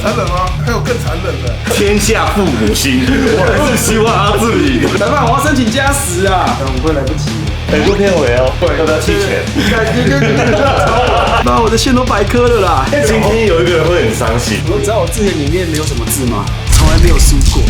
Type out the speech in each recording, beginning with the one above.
残忍吗？还有更残忍的。天下父母心，我还是希望阿志赢。裁判，我要申请加时啊！5分来不及。做片尾哦，要不要弃权？妈，我的线都白磕了啦！今天有一个人会很伤心。你知道我字典里面没有什么字吗？从来没有输过。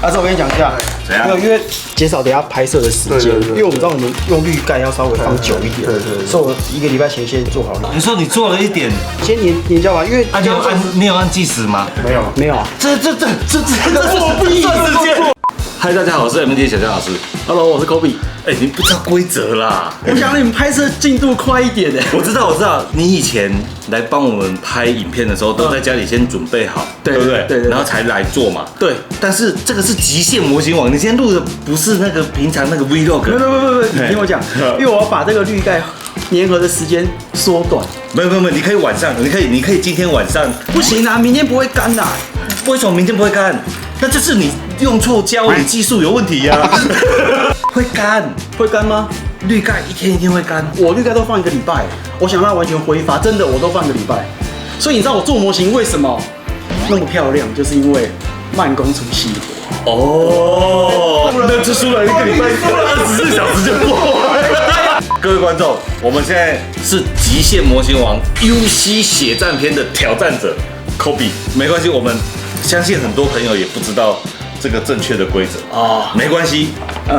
阿志，我跟你讲一下，怎样？因为减少等下拍摄的时间，因为我们知道我们用滤盖要稍微放久一点，所以我1个礼拜前先做好了。你说你做了一点，先研究完，因为你有按计时吗？没有啊，这是我不一时间。嗨，大家好，我是 MD 小江老师。Hello， 我是 Kobe。哎，你不知道规则啦！我想让你们拍摄进度快一点哎。我知道，你以前来帮我们拍影片的时候，都在家里先准备好，对不对？对，然后才来做嘛。对。但是这个是极限模型网，你今天录的不是那个平常那个 Vlog。不，你听我讲，因为我要把这个滤盖粘合的时间缩短。没有，你可以晚上，你可以今天晚上。不行啊，明天不会干啦。为什么明天不会干？那就是你用错胶，你技术有问题呀。会干吗？滤盖一天一定会干。我滤盖都放1个礼拜，我想让它完全挥发，真的我都放1个礼拜。所以你知道我做模型为什么那么漂亮，就是因为慢工出细活。哦，那就输了1个礼拜，24小时就过了。各位观众，我们现在是极限模型王 UC 血战篇的挑战者 Kobe， 没关系，我们相信很多朋友也不知道这个正确的规则哦，没关系，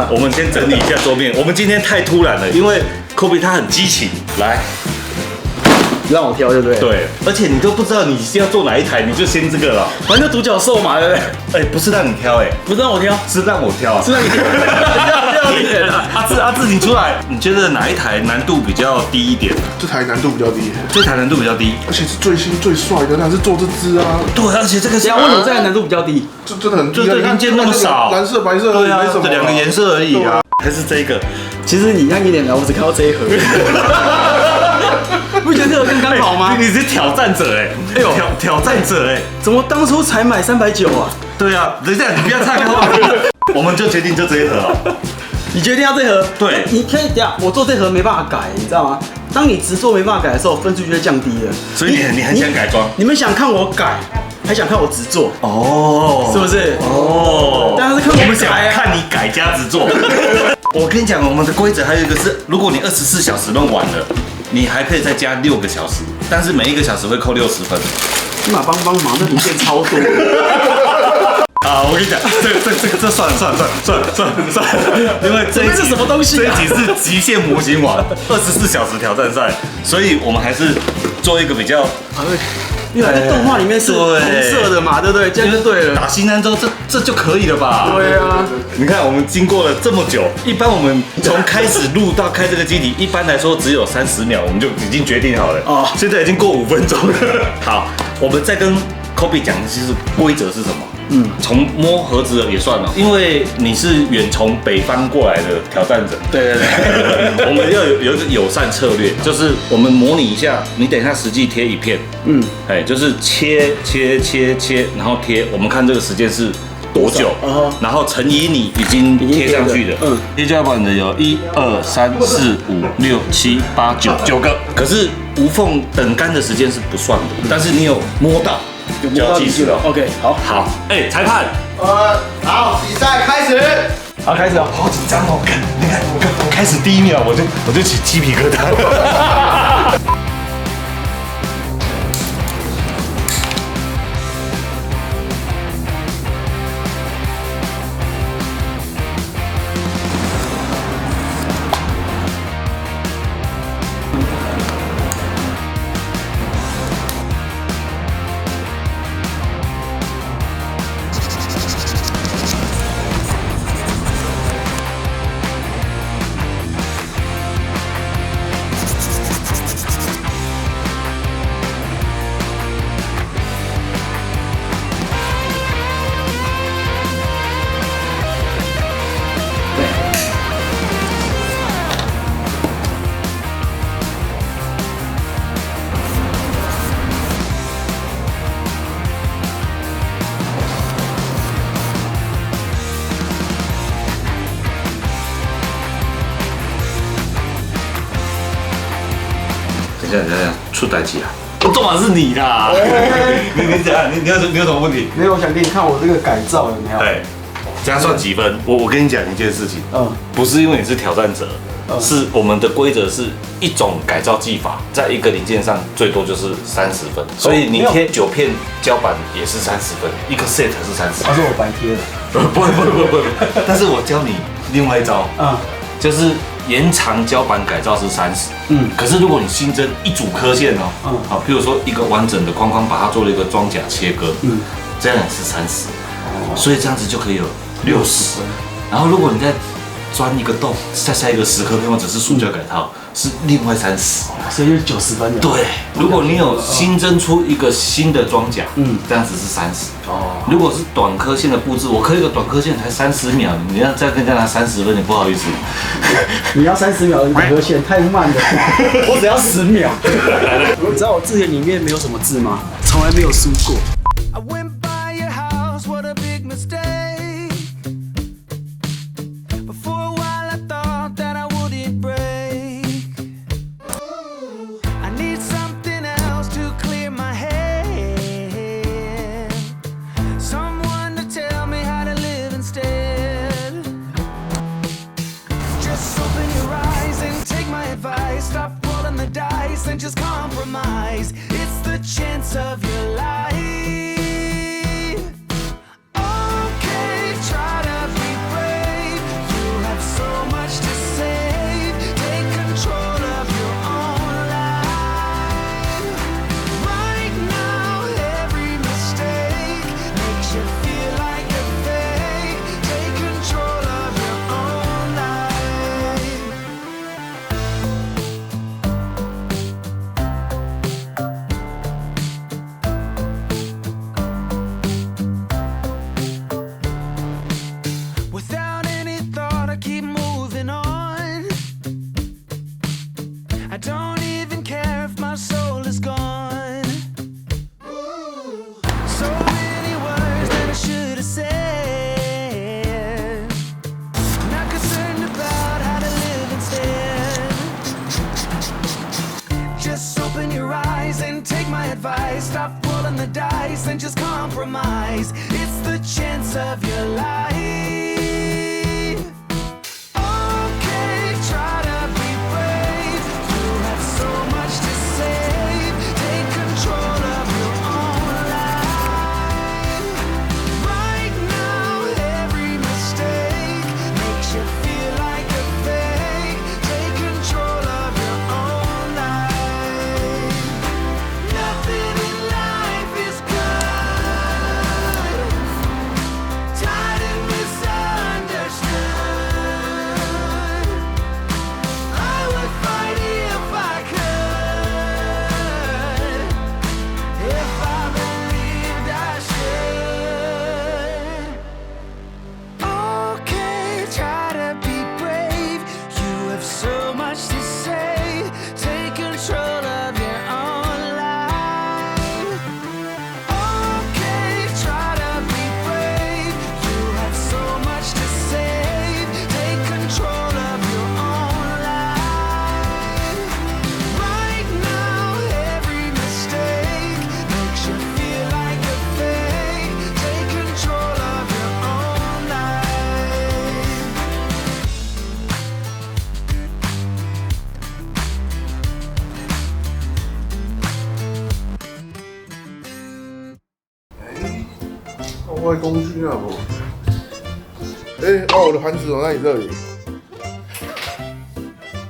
我们先整理一下桌面。我们今天太突然了，因为 Kobe 他很激情，来，让我挑对不对？对，而且你都不知道你要做哪一台，你就先这个了，反正独角兽嘛，对不对？哎，不是让你挑，哎，不是让我挑，是让我挑啊，是让你挑。阿志，你出来，你觉得哪一台难度比较低一点？这台难度比较低，而且是最新最帅的，那是做这只啊。对，而且这个是为什么这台难度比较低？这真的很低，就零件那么少，蓝色、白色，对啊，没什么，这2个颜色而已啊。还是这个？其实你看一点来，我只看到这一盒。不觉得这个刚刚好吗？你是挑战者哎，挑战者哎，怎么当初才买390啊？对啊，等一下，你不要岔开话题，我们就决定就这一盒哦。你决定要这盒？对，你可以等下，我做这盒没办法改，你知道吗？当你直做没办法改的时候，分数就会降低了。所以你很想改装？你们想看我改，还想看我直做？哦，是不是？哦，当然是看我们想看你改加直做。我跟你讲，我们的规则还有一个是，如果你24小时弄完了，你还可以再加6个小时，但是每1个小时会扣60分。你马帮忙，这零件超多。啊，我跟你讲，这算了，因为这是什么东西？这一集是极限模型网24小时挑战赛，所以我们还是做一个比较。因为在动画里面是红色的嘛，对不对？这样就对了。打新安之后，这就可以了吧？对啊。你看，我们经过了这么久，一般我们从开始录到开这个机体，一般来说只有30秒，我们就已经决定好了。哦，现在已经过5分钟了。好，我们再跟 Kobe 讲，就是规则是什么？从摸盒子也算了，因为你是远从北方过来的挑战者。对，我们要有一个友善策略，就是我们模拟一下，你等一下实际贴一片，就是切，然后贴，我们看这个时间是多久，然后乘以你已经贴上去的，贴胶板的有1、2、3、4、5、6、7、8、9个，可是无缝等干的时间是不算的，但是你有摸到。就要计时了。OK， 好，哎，裁判，好，比赛开始。好，开始了，好紧张哦！你看，我开始第1秒我就起鸡皮疙瘩。出代志啊！重点是你啦，你怎样？你有什么问题？没有，我想给你看我这个改造有没有？对，这样算几分？我跟你讲一件事情，不是因为你是挑战者，是我们的规则是一种改造技法，在一个零件上最多就是30分，所以你贴9片胶板也是30分，一个 set 是30分。他说我白贴了，不会，但是我教你另外一招，就是延长胶板改造是30，可是如果你新增一组刻线哦，好，譬如说一个完整的框框，把它做了一个装甲切割，这样也是30，所以这样子就可以有60。然后如果你再钻一个洞，再下一个10颗片或者是塑胶改套，是另外30，所以就90分了。对，如果你有新增出一个新的装甲，这样子是30。如果是短颗线的布置，我刻一个短颗线才30秒，你要再跟人家拿30分，你不好意思。你要30秒的短颗线太慢了，我只要10秒。你知道我字典里面没有什么字吗？从来没有输过。And just compromise. It's the chance of your life. Okay, try to be brave. You have so much to save. Take control of your own life. Right now, every mistake makes you feel like a fake. Take control of your own life. Without any thought, I keep moving on. I don't even care if my soul is gone. So many words that I should have said. Not concerned about how to live instead. Just open your eyes and take my advice. Stop rolling the dice and just compromise. It's the chance of your life. Okay, try to be brave. You have so much to save. Take control of your own life. Right now, every mistake makes you feel like a fake. Take control of your own life. Nothing in life is good. Tired and misunderstood. I would fight if I could. If I believed I should. Okay, try to be brave. You have so much to say. Take control of your own life. Okay, try to be brave. You have so much to save. Take control of your own life. Right now, every mistake makes you feel like a fake. Take control of your own life.哎，我的工具啊不？哎，哦，我的盘子哦，那你这里。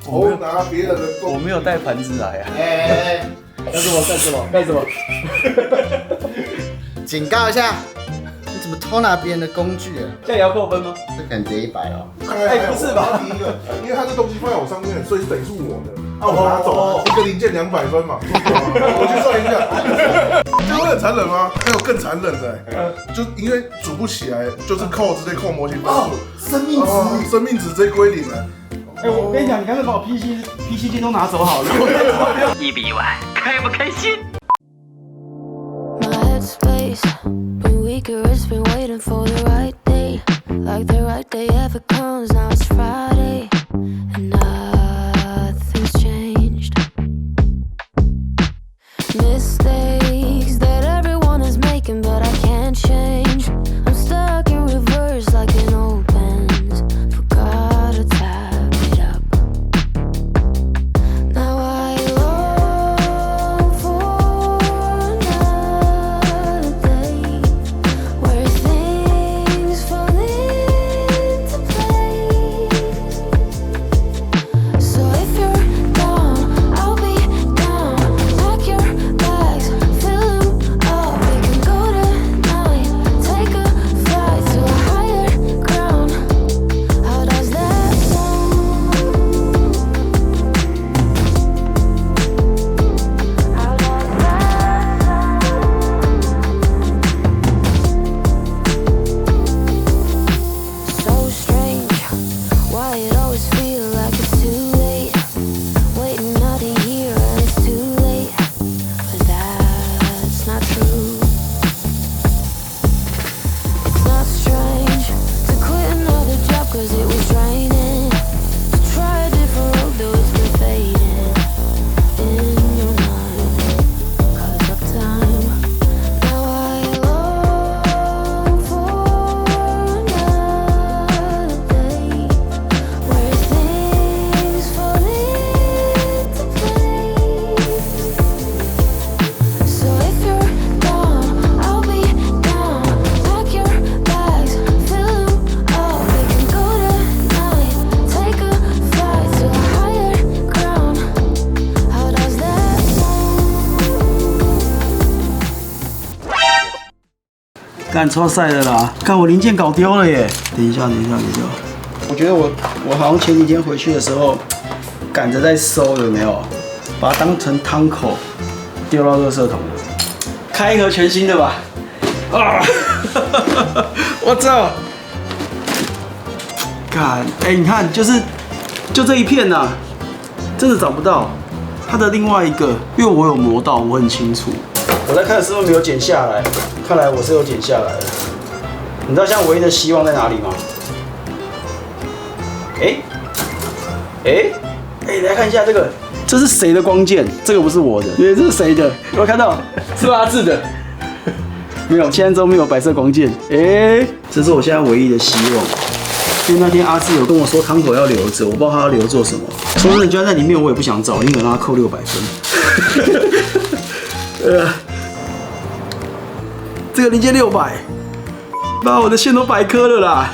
我拿别人的工具。我没有带盘子来啊。哎，干什么？警告一下，你怎么偷拿别人的工具啊？这样也要扣分吗？这可能直接100哦。哎不是吧我要提一个，因为他这东西放在我上面，所以等于是我的。啊，我拿走，一个零件200分嘛。我去算一下，这会很残忍吗？还有更残忍的，就因为组不起来，就是扣直接扣模型分数。生命值。生命值直接归零了。哎，我跟你讲，你干脆把我 PC 键都拿走好了。1比1，开不开心？ My headspace been weaker, it's been waiting for the right day. Like the right day ever comes, now it's Friday and nothing's changed. 干超晒的啦！看我零件搞丢了耶！等一下。我觉得我好像前几天回去的时候赶着在收，有没有？把它当成汤口丢到垃圾桶了。开一盒全新的吧！啊！我操！看，你看，就这一片呐、真的找不到它的另外一个，因为我有磨到，我很清楚。我在看的时候没有剪下来，看来我是有剪下来的。你知道现在唯一的希望在哪里吗？来看一下这个，这是谁的光剑？这个不是我的，因为这是谁的？有没有看到？是阿志的。没有，现在都没有白色光剑。这是我现在唯一的希望。因为那天阿志有跟我说汤口要留着，我不知道他要留做什么。说真的，就算在里面我也不想找，宁可让他扣600分。这个零件600，把我的线都白磕了啦。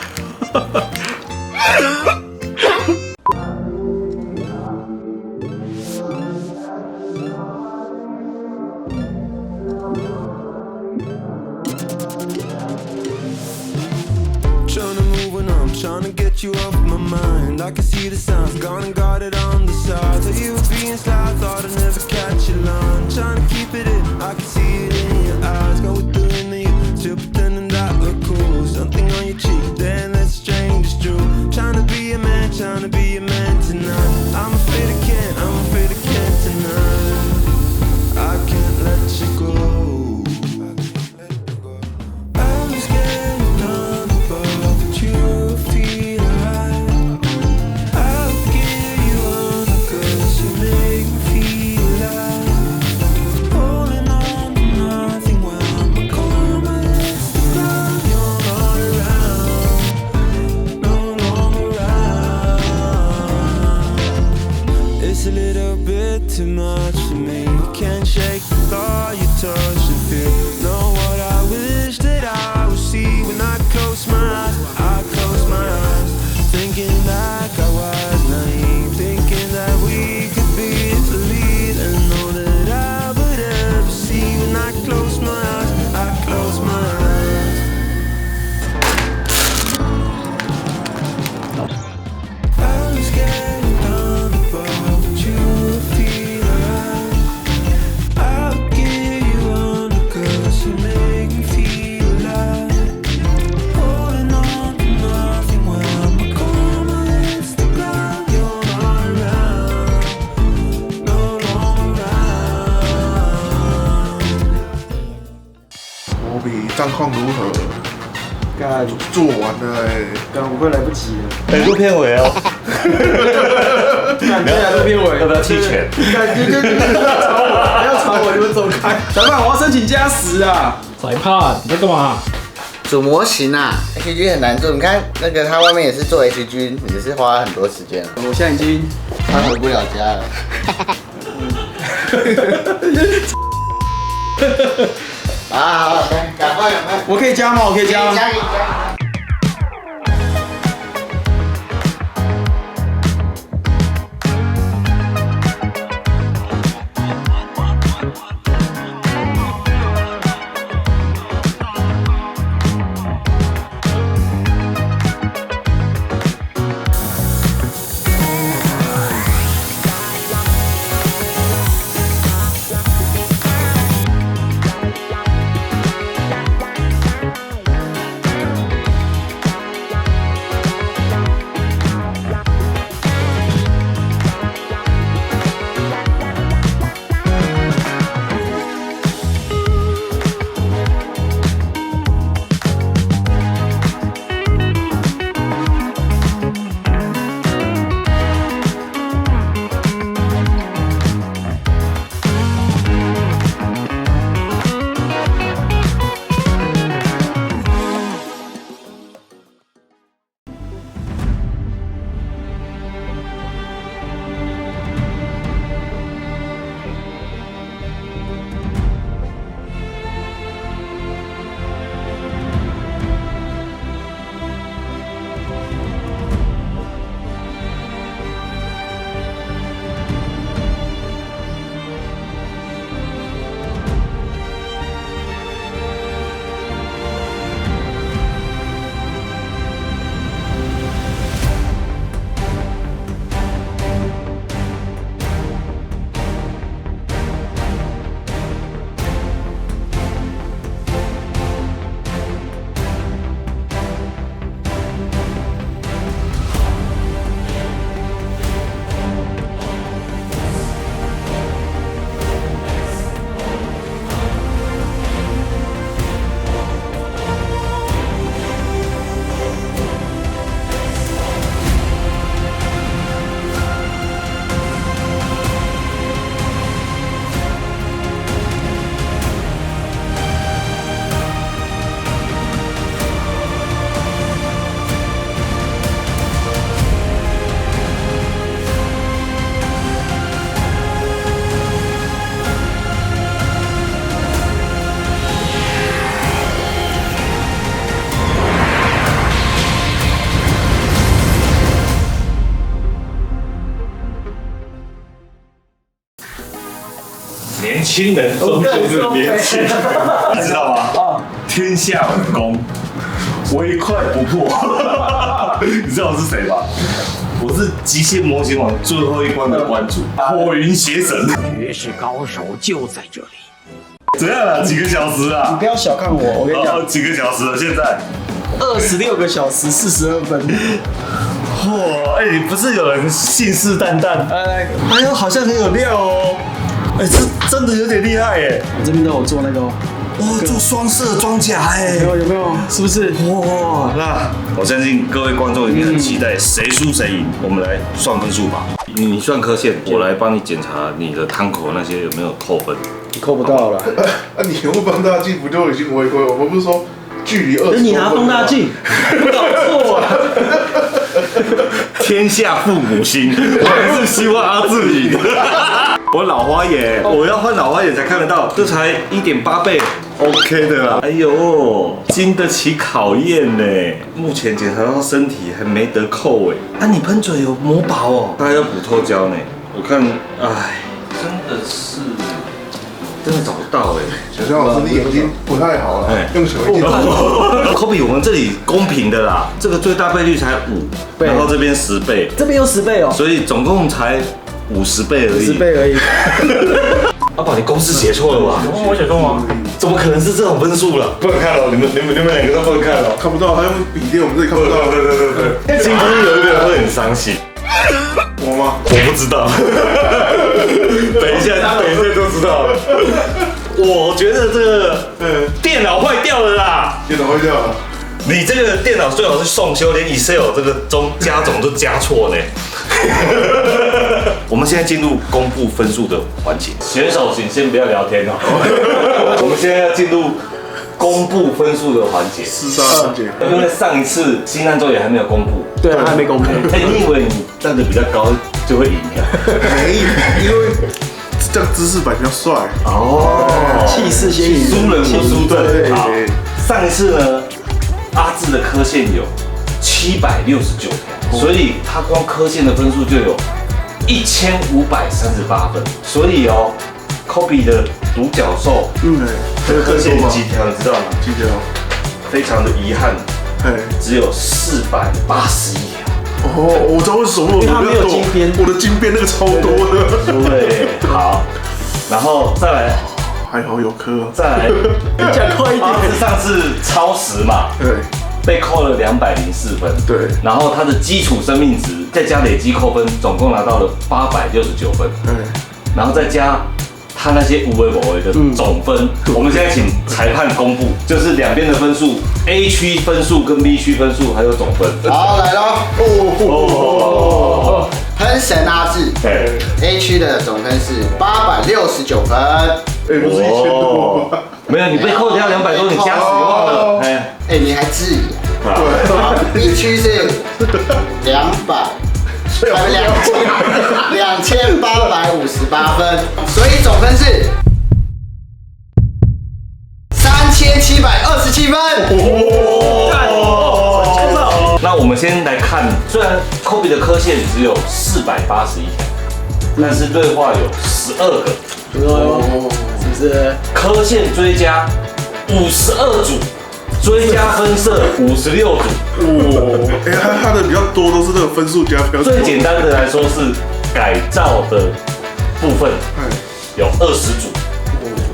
Trying to get you off my mind. I can see the signs, gone and got it on the side. Thought you were being sly, thought I'd never catch your line. Trying to keep it in, I can see it in your eyes. Go with the wind of you, still pretending that we're cool. Something on your cheek, then that's strange, it's true. Trying to be a man tonight. I'm afraid I can't tonight. I can't let you go. I'm just getting on above, but you feel right. I'll give you all the 'cause you make me feel alive. Holding on to nothing while my karma hits the ground. You're not around, no longer around. It's a little bit too much for me. Can't shake the thought you touch and feel. Know what I wish that I would see when I close my eyes. I close my eyes, thinking like I was naive, thinking that we could be the lead, and all that I would ever see when I close my eyes. I close my eyes. I was getting down above, but you feel alive. I'll give you all the 'cause you make me feel alive. Holding on to nothing while my karma hits the ground. You're not around, no longer around. 我比战况如何？干，做完了干，我快来不及了。录片尾哦。干，接下来录片尾，要不要弃权？干，就不要吵我，你们走开。裁判，我要申请加10啊！裁判，你在干嘛？组模型啊，HG 很难做。你看那个他外面也是做 HG，也是花很多时间。我现在已经他回不了家了。好，赶快。我可以加吗？我可以加吗？加。轻人终究是年轻，你知道吗？天下武功，唯快不破。你知道我是谁吧？我是极限模型网最后一关的关主，火云邪神。绝世高手就在这里。怎样了？几个小时啊？你不要小看我，我跟你讲，几个小时了，现在。 26个小时42分。哇，哎，你不是有人信誓旦旦？来，哎呦，好像很有料哦。哎，这真的有点厉害哎。我这边都有做那个哦。哇，做双色装甲哎，有没有？是不是？哇，那我相信各位观众一定很期待谁输谁赢。我们来算分数吧。你算科线，我来帮你检查你的汤口那些有没有扣分。你扣不到了。啊，你用放大镜不就已经违规了？我们不是说距离20，你拿放大镜，搞错了。天下父母心，我还是希望阿志赢。我老花眼，我要换老花眼才看得到，这才1.8倍 ，OK 的啦。哎呦，经得起考验呢。目前检查到身体还没得扣哎。啊，你喷嘴有磨薄哦，他还要补透胶呢。我看，哎，真的找不到哎。小江老师，你眼睛不太好了，用手一点。Kobe， 我们这里公平的啦，这个最大倍率才5，然后这边10倍，这边有10倍哦，所以总共才50倍而已。10倍而已。阿宝，你公式写错了吧？我写错吗？怎么可能是这种分数了？不能看哦，你们两个都不能看哦。看不到，他用笔电，我们这里看不到。对。今天有一个人会很伤心。我吗？我不知道。等一下就知道了。我觉得这个电脑坏掉了啦。电脑坏掉了。你这个电脑最好是送修，连 Excel 这个加总都加错呢。我们现在进入公布分数的环节，选手请先不要聊天哦。我们现在要进入公布分数的环节，厮杀环节。因为上一次新安州也还没有公布，对，还没公布。哎，你以为你站得比较高就会赢啊？没，因为这样姿势摆比较帅。哦，气势先赢，输人不输阵。好，对上一次呢，阿志的科线有769条，所以他光科线的分数就有1538分，所以哦 ，Kobe 的独角兽，这个科线几条你知道吗？几条？非常的遗憾，只有481条。哦，我知道为什么，因为他没有金边，我的金边那个超多的。对，好，然后再来，还好有科。再来，讲快一点。阿志上次超时嘛，对。被扣了204分，对，然后他的基础生命值再加累积扣分，总共拿到了869分，对，然后再加他那些无为不为的总分，我们现在请裁判公布，就是两边的分数 ，A 区分数跟 B 区分数还有总分。好，来喽！喷神阿志对 ，A 区的总分是869分。哎，不是1000多吗？没有，你被扣掉200多，你加10忘了。哎，你还质疑？对。 B 区是2858分，所以总分是3727分。那我们先来看，虽然 Kobe 的科线只有481条，但是对话有12个。是不是？科线追加52组，追加分色56组。哎，他的比较多都是那个分数加比较多。最简单的来说是改造的部分，有20组。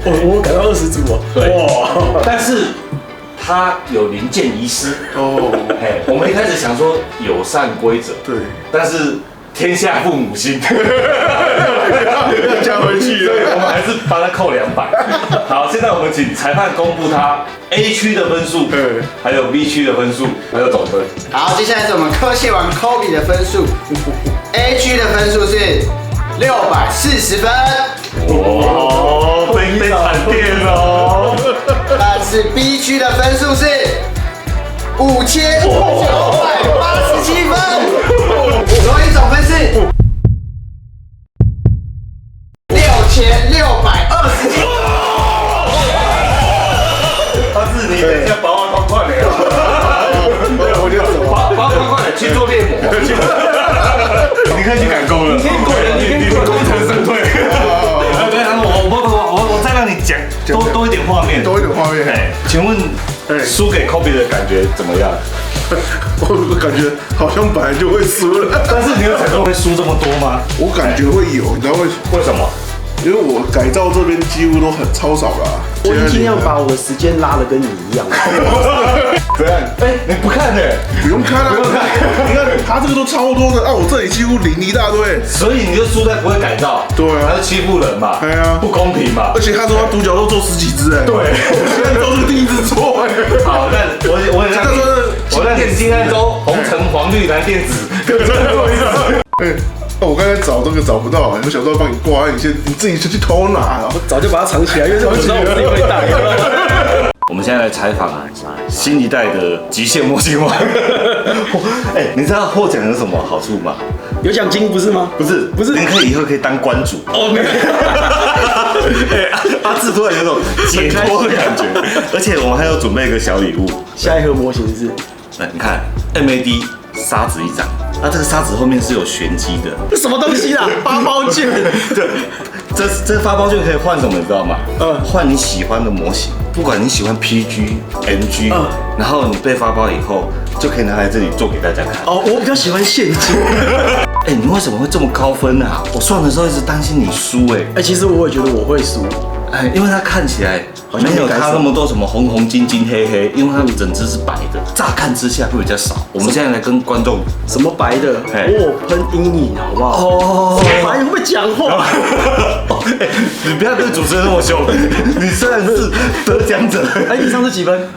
我改到20组哦。对，但是它有零件遗失。嘿，我们一开始想说友善规则，对，但是天下父母心，要加回去对，我了。们还是帮他扣200。好，现在我们请裁判公布他 A 区的分数，还有 B 区的分数，还有总分。好，接下来是我们科线王 Kobe 的分数，A 区的分数是640分。哦，被惨电哦。但是 B 区的分数是5987分，所以总分是6627。阿志，你等一下把我放快点啊！我觉得怎么？把我快点去做面膜。你可以去赶工了。你可以滚，你工程神退。对，我让你讲多一点画面，多一点画面。哎，请问输给 Kobe 的感觉怎么样？我感觉好像本来就会输了，但是你有想过会输这么多吗？我感觉会有，你知道为什么？因为我改造这边几乎都很超少啦。我已经尽量把我的时间拉得跟你一样。怎样？你不看呢？不用看啊，不用看。你看他这个都超多的啊，我这里几乎零一大堆。所以你就输在不会改造，对啊，还是欺负人嘛，对啊，不公平嘛。而且他说他独角兽做10几只哎，对，我现在都是第一只做哎。好，那我让你金安州红橙黄绿蓝靛紫各做一次。我刚才找这个找不到，我想说帮你挂，你自己去偷拿。我早就把它藏起来，因为这我知道我自己会带。我们现在来采访新一代的极限模型王。你知道获奖有什么好处吗？有奖金不是吗？不是，您可以以后可以当关主。哦，没有。阿志突然有种解脱的感觉，而且我们还有准备一个小礼物。下一盒模型是，你看 MAD 沙子1张。这个沙子后面是有玄机的，这什么东西啦？发包券。对，这发包券可以换什么，你知道吗？换你喜欢的模型，不管你喜欢 PG、MG，然后你被发包以后，就可以拿来这里做给大家看。哦，我比较喜欢现金。你为什么会这么高分啊？我算的时候一直担心你输其实我也觉得我会输。因为它看起来没有它那么多什么红红金金黑黑，因为它们整只是白的，乍看之下会比较少。我们现在来跟观众什么白的，我喷阴影好不好？哦，白会不会讲话？你不要对主持人那么凶，你虽然是得奖者。你上次几分？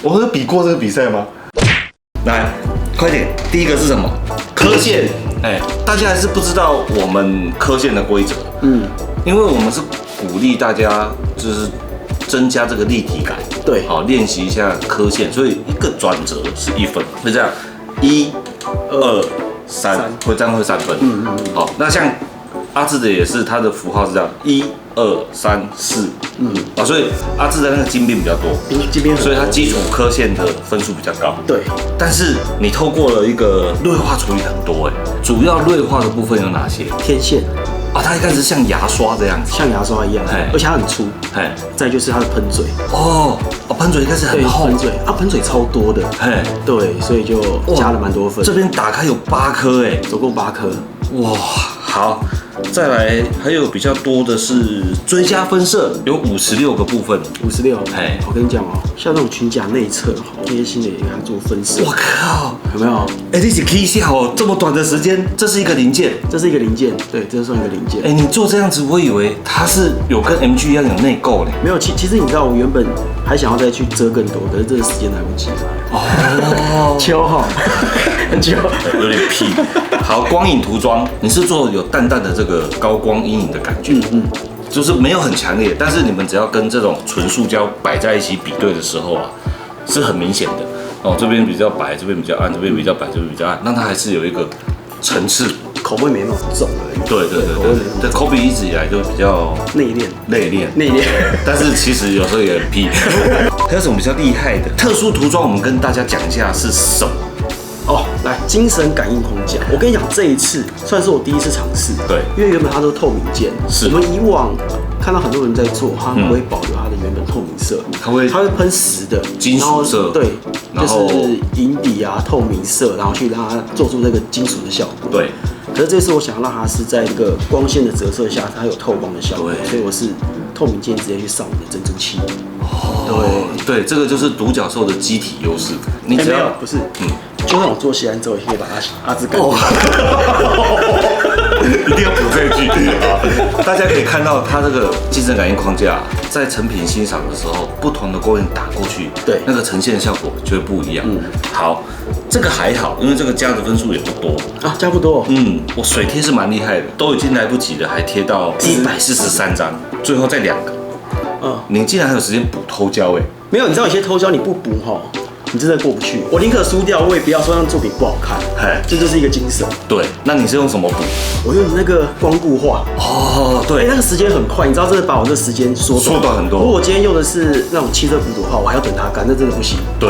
我们有比过这个比赛吗？来，快点，第一个是什么？刻线。大家还是不知道我们刻线的规则。因为我们是鼓励大家就是增加这个立体感。对，好，练习一下刻线，所以一个转折是1分，会这样，1、2、3，会这样会3分。好，那像阿志的也是，他的符号是这样，1、2、3、4。所以阿志的那个金边比较多，所以他基础刻线的分数比较高。对，但是你透过了一个锐化处理很多主要锐化的部分有哪些？天线。它应该是像牙刷这样子，像牙刷一样，而且它很粗。再就是它的喷嘴。喷嘴应该是很厚。喷嘴超多的。对，所以就加了蛮多分。这边打开有8颗总共8颗。哇，好。再来还有比较多的是追加分色，有56个部分。56。我跟你讲像那种裙甲内侧，贴心的也给它做分色。我靠，有没有？你是 key 下这么短的时间，这是一个零件。这是一个零件，对，这算一个零件。你做这样子，我以为它是有跟 MG 一样有内购嘞。没有，其实你知道，我原本还想要再去遮更多，可是这个时间来不及了。秋很久，有点屁。好，光影涂装，你是做有淡淡的这个高光阴影的感觉。就是没有很强烈，但是你们只要跟这种纯塑胶摆在一起比对的时候是很明显的。这边比较白，这边比较暗，这边比较白，这边比较暗，那它还是有一个层次，口味没那么重而已。对，Kobe 一直以来就比较内敛，但是其实有时候也很屁。还有什么比较厉害的特殊涂装？我们跟大家讲一下是什么。来，精神感应框架。我跟你讲，这一次算是我第一次尝试。对，因为原本它都是透明件，是我们以往看到很多人在做，他不会保留它的原本透明色，它会喷实的金属色，对，就是银底透明色，然后去让它做出这个金属的效果。对。可是这次我想让它是在一个光线的折射下，它有透光的效果，所以我是透明件直接去上我的珍珠漆。对，这个就是独角兽的机体优势。你只要不是，就算我做西安之后，也可以把阿兹干掉。一定要补这一句大家可以看到，它这个精神感应框架在成品欣赏的时候，不同的光源打过去，对，那个呈现的效果就会不一样。好，这个还好，因为这个加的分数也不多加不多。我水贴是蛮厉害的，都已经来不及了，还贴到143张，最后再2个。你竟然还有时间补偷胶没有，你知道有些偷胶你不补你真的过不去。我宁可输掉，我也不要说让作品不好看。嘿，这就是一个精神。对，那你是用什么补？我用那个光固化，哦，对，那个时间很快，你知道，真的把我这时间缩短很多。如果我今天用的是那种汽车补的话，我还要等它干，那真的不行。对，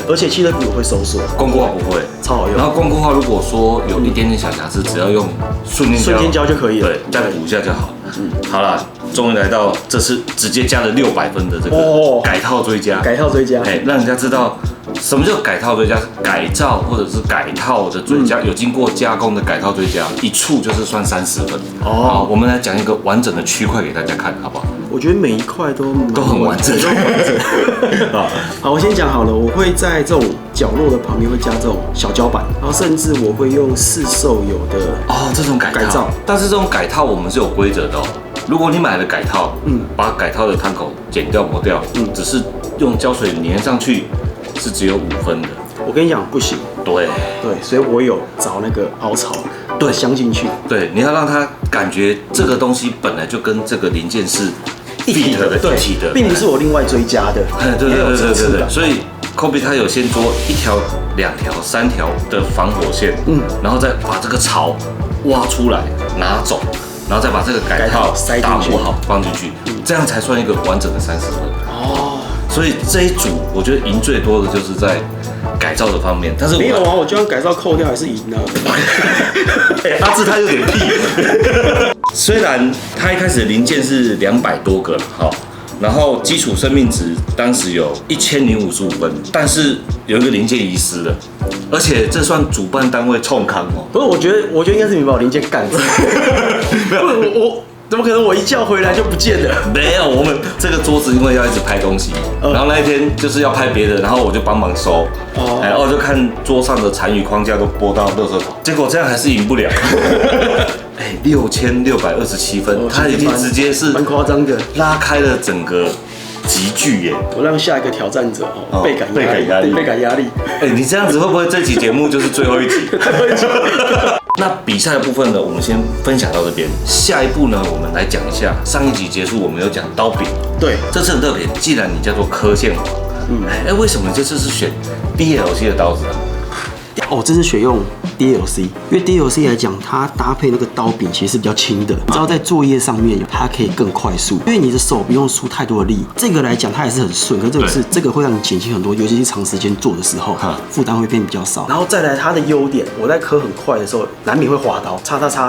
而且汽车补会收缩，光固化不会，超好用。然后光固化如果说有一点点小瑕疵，只要用瞬间胶就可以了，对，再补一下就好。好啦，终于来到这是直接加了600分的这个改套追加，让人家知道什么叫改套追加，改造或者是改套的追加，有经过加工的改套追加，一处就是算30分。好，我们来讲一个完整的区块给大家看，好不好？我觉得每一块都很完整，好，我先讲好了，我会在这种角落的旁边会加这种小胶板，然后甚至我会用市售有的这种改造，但是这种改套我们是有规则的哦。如果你买了改套，把改套的摊口剪掉磨掉，只是用胶水粘上去，是只有5分的。我跟你讲不行，对，所以我有找那个凹槽，镶进去。对，你要让它感觉这个东西本来就跟这个零件是一体的，并不是我另外追加的。对，所以 Kobe 他有先做1条、2条、3条的防火线，然后再把这个槽挖出来拿走，然后再把这个改套打磨好放进去，这样才算一个完整的30分。所以这一组我觉得赢最多的就是在改造的方面，但是没有啊，我就算改造扣掉还是赢啊。阿志他有点屁，虽然他一开始的零件是200多个，好，然后基础生命值当时有1055分，但是有一个零件遗失了，而且这算主办单位冲康哦。不是，我觉得应该是你把我零件干死。没有，我怎么可能我一觉回来就不见了？没有，我们这个桌子因为要一直拍东西，然后那一天就是要拍别的，然后我就帮忙收，然后就看桌上的残余框架都拨到垃圾桶，结果这样还是赢不了。6627分，他已经直接是蛮夸张的，拉开了整个集聚耶。我让下一个挑战者倍感压力。你这样子会不会这期节目就是最后一集？那比赛的部分呢，我们先分享到这边。下一步呢，我们来讲一下上一集结束我们有讲刀柄，对，这次很特别。既然你叫做科线王，为什么这次是选 DLC 的刀子啊？这次选用 DLC， 因为 DLC 来讲，它搭配那个刀柄其实是比较轻的，你知道在作业上面它可以更快速，因为你的手不用出太多的力。这个来讲它也是很顺，可是这个会让你减轻很多，尤其是长时间做的时候，负担会变比较少。然后再来它的优点，我在刻很快的时候难免会滑刀，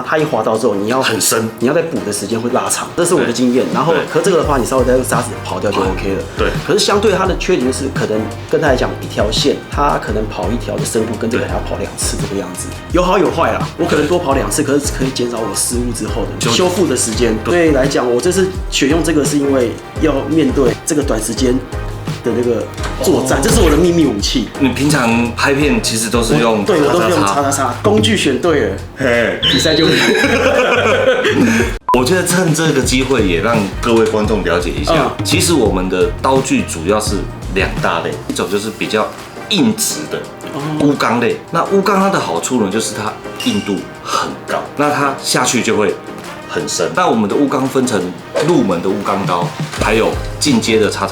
它一滑刀之后你要很深，你要再补的时间会拉长，这是我的经验。然后可这个的话，你稍微再用砂纸刨掉就 OK 了。对。可是相对它的缺点就是可能跟它来讲，一条线它可能跑1条的深度跟这个还要跑2次这个样子，有好有坏啦。我可能多跑2次，可是可以减少我失误之后的修复的时间。所以来讲，我这次选用这个是因为要面对这个短时间的那个作战，这是我的秘密武器。你平常拍片其实都是用对，我都是用叉，工具选对了，比赛就赢。我觉得趁这个机会也让各位观众了解一下，其实我们的刀具主要是2大类，一种就是比较硬质的钨钢类。那钨钢它的好处呢，就是它硬度很高，那它下去就会很深。那我们的钨钢分成入门的钨钢刀，还有进阶的叉，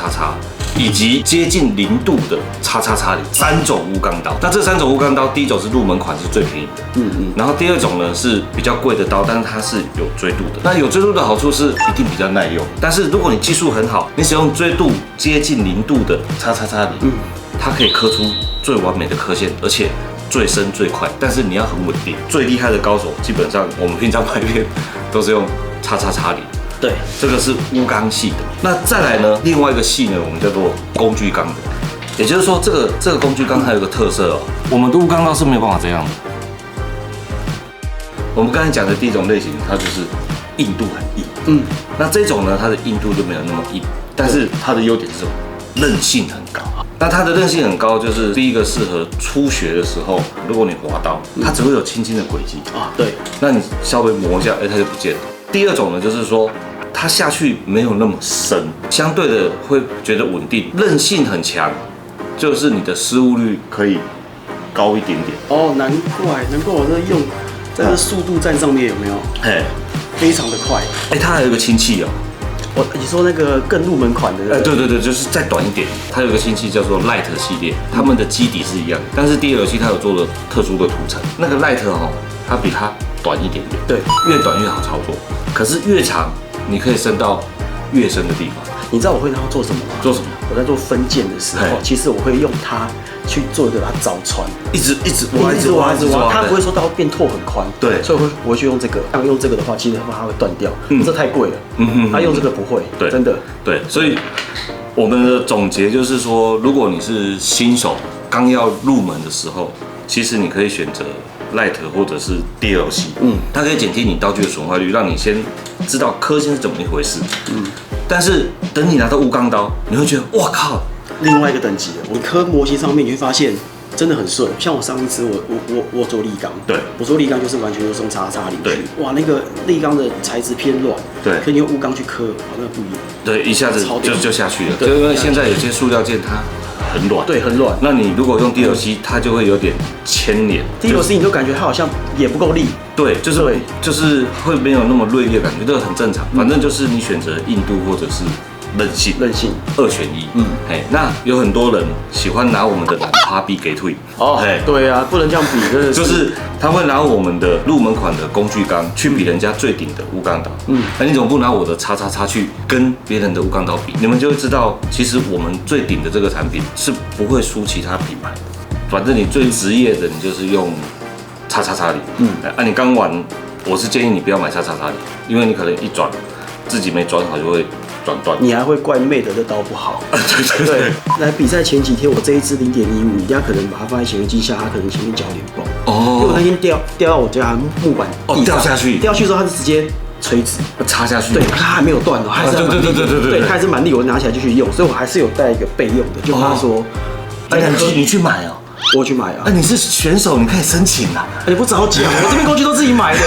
以及接近0度的叉里3种钨钢刀。那这3种钨钢刀，第一种是入门款，是最便宜的，然后第二种呢是比较贵的刀，但是它是有锥度的。那有锥度的好处是一定比较耐用，但是如果你技术很好，你使用锥度接近0度的叉里，它可以刻出最完美的刻线，而且最深最快，但是你要很稳定。最厉害的高手，基本上我们平常拍片都是用叉里。对，这个是钨钢系的。那再来呢，另外一个系呢，我们叫做工具钢的。也就是说，这个工具钢还有一个特色哦，我们的钨钢刀是没有办法这样的。我们刚才讲的第一种类型，它就是硬度很硬，那这种呢，它的硬度就没有那么硬，但是它的优点是什么？韧性很高。那它的韧性很高，就是第一个适合初学的时候，如果你滑刀，它只会有轻轻的轨迹对，那你稍微磨一下，它就不见了。第二种呢，就是说它下去没有那么深，相对的会觉得稳定，韧性很强，就是你的失误率可以高一点点。难怪我这用在这速度战上面有没有？非常的快。它还有一个氢气你说那个更入门款的，对，就是再短一点。它有个新系叫做 Light 系列，他们的基底是一样的，但是 DLC 它有做了特殊的涂层。那个 Light 它比它短一点点，对，越短越好操作。可是越长，你可以升到越深的地方。你知道我会让它做什么吗？做什么？我在做分件的时候嘿，其实我会用它去做一个把它凿穿，一直挖，它不会说到变拓很宽，对所以我会去用这个。像用这个的话，其实它会断掉，这太贵了。它用这个不会，对，真的。对，所以我们的总结就是说，如果你是新手，刚要入门的时候，其实你可以选择 Light 或者是 DLC，它可以减低你道具的损坏率，让你先知道刻线是怎么一回事。但是等你拿到钨钢刀，你会觉得哇靠，另外一个等级的，我刻模型上面你会发现真的很顺。像我上一支我做立钢，对，我做立钢就是完全就是用叉叉领对去，哇，那个立钢的材质偏软，对可以用钨钢去刻，哇，那不一样。对，一下子超屌就下去了。对就因为现在有些塑料件它很软，对，很软。那你如果用 DLC，它就会有点牵连。DLC 你就感觉它好像也不够力，对，对就是会没有那么锐利的感觉，这个很正常。反正就是你选择硬度或者是韧性，2选1。那有很多人喜欢拿我们的懒趴币给退对啊，不能这样比，真的就是他会拿我们的入门款的工具钢去比人家最顶的钨钢刀，那你怎么不拿我的叉去跟别人的钨钢刀比？你们就会知道，其实我们最顶的这个产品是不会输其他品牌。反正你最职业的，你就是用叉里，你刚玩，我是建议你不要买叉里，因为你可能一转自己没转好就会转断，你还会怪Mate的刀不好。对，来比赛前几天，我这一支0.15，人家可能把它放在显微镜下，它可能前面脚有点爆。因为我那天掉到我家木板地上掉下去之后，它是直接垂直插下去，对，它还没有断哦，还是蛮利的，对，它还是蛮利，我拿起来继续用，所以我还是有带一个备用的，就怕说，你去买哦。我去买啊！你是选手，你可以申请啊！你不早讲，我这边工具都自己买的。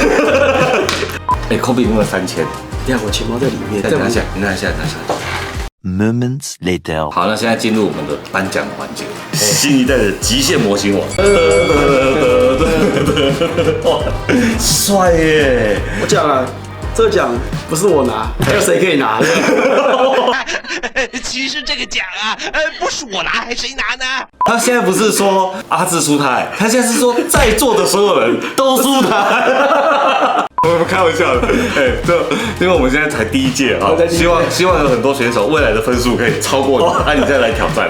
Kobe 用了3000，等下我钱包在里面。拿下。Moments later， 好，那现在进入我们的颁奖环节，新一代的极限模型王，哇，帅耶！我讲了，这个奖不是我拿，还有谁可以拿？其实这个奖啊，不是我拿，还谁拿呢？他现在不是说阿志输他，他现在是说在座的所有人都输他。我们开玩笑的，因为我们现在才第1届啊，希望有很多选手未来的分数可以超过你，你再来挑战。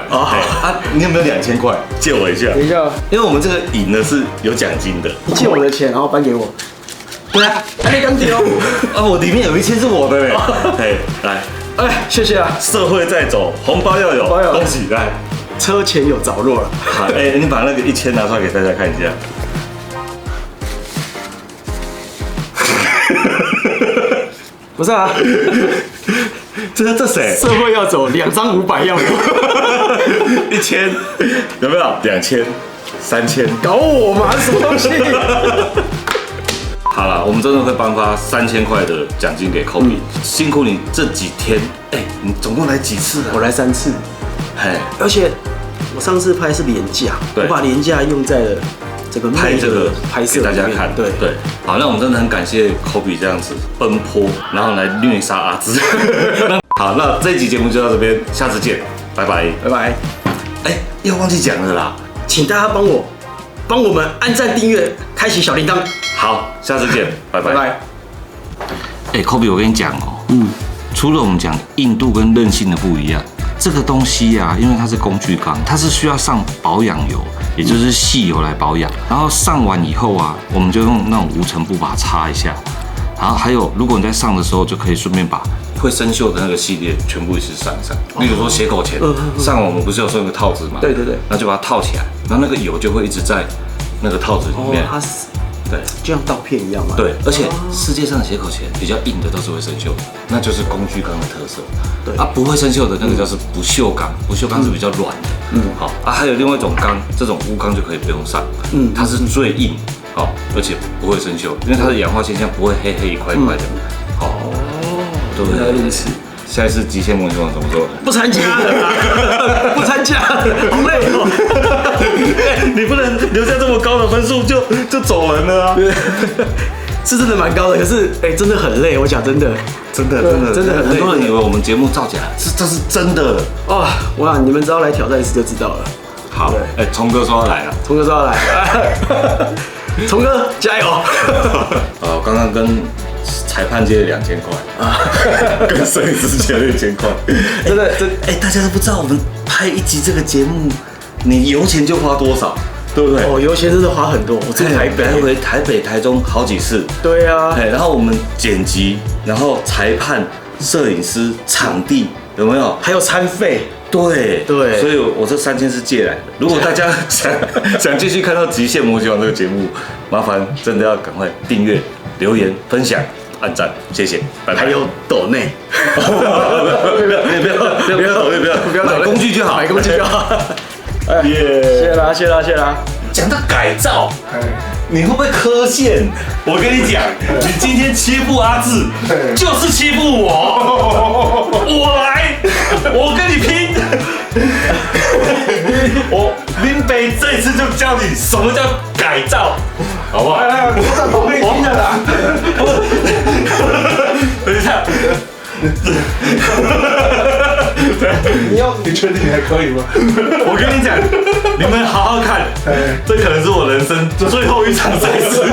你有没有2000块借我一下？等一下，因为我们这个赢的是有奖金的。你借我的钱，然后颁给我。对啊，你刚丢我里面有1000是我的嘞。来。谢谢啊！社会在走，红包要有，恭喜来！车钱有着落了。好，你把那个1000拿出来给大家看一下。不是啊，这谁？社会要走，2张500要有。1000有没有？2000、3000，搞我嘛？什么东西？好了，我们真的会颁发3000块的奖金给 Kobe，辛苦你这几天，你总共来几次啊？我来3次，而且我上次拍是连假，我把连假用在了这个拍这个拍摄给大家看，对。好，那我们真的很感谢 Kobe 这样子奔波，然后来虐杀阿兹。好，那这一集节目就到这边，下次见，拜拜，拜拜。又忘记讲了啦，请大家帮我们按赞、订阅、开启小铃铛。好，下次见，拜拜。拜拜。Kobe， 我跟你讲哦，除了我们讲硬度跟韧性的不一样，这个东西啊，因为它是工具钢，它是需要上保养油，也就是细油来保养。然后上完以后啊，我们就用那种无尘布把它擦一下。然后还有，如果你在上的时候，就可以顺便把会生锈的那个系列全部一起上一上。例如说斜口钳，上完我们不是有送一个套子嘛？对，那就把它套起来，然后那个油就会一直在那个套子里面。对，就像刀片一样嘛。对，而且世界上的斜口钳比较硬的都是会生锈的，那就是工具钢的特色。对不会生锈的那个叫是不锈钢，不锈钢是比较软的。好还有另外一种钢，这种钨钢就可以不用上，它是最硬，而且不会生锈，因为它的氧化现象不会黑一块一块的。对，原来如此。下一次极限模型王怎么做？不参加了，不参加了，好累哦。你不能留下这么高的分数就走人了啊！是真的蛮高的，可是真的很累。我讲真的，真的很真的很累多人以为我们节目造假，这是真的。哇！哇！你们只要来挑战一次就知道了。好，聪哥说要来了，聪哥说要来，聪哥加油！刚刚跟裁判借了2000块啊，跟摄影师借了1000块，真的大家都不知道我们拍一集这个节目，你油钱就花多少，对不对？哦，油钱真的花很多，我住台北，来回台北、台中好几次。对啊，然后我们剪辑，然后裁判、摄影师、场地，有没有？还有餐费。对，所以我这3000是借来的。如果大家想继续看到《极限魔球王》这个节目，麻烦真的要赶快订阅、留言、分享、按赞，谢谢，拜拜。还有抖内，不要买工具就好，买工具就好。耶！谢啦。讲到改造，你会不会磕线？我跟你讲，你今天欺负阿志，就是欺负我。我来，我跟你拼。我林北这一次就教你什么叫改造，好不好？我在旁边听的啦。等一下。你确定你还可以吗？我跟你讲，你们好好看，这可能是我人生最后一场赛事。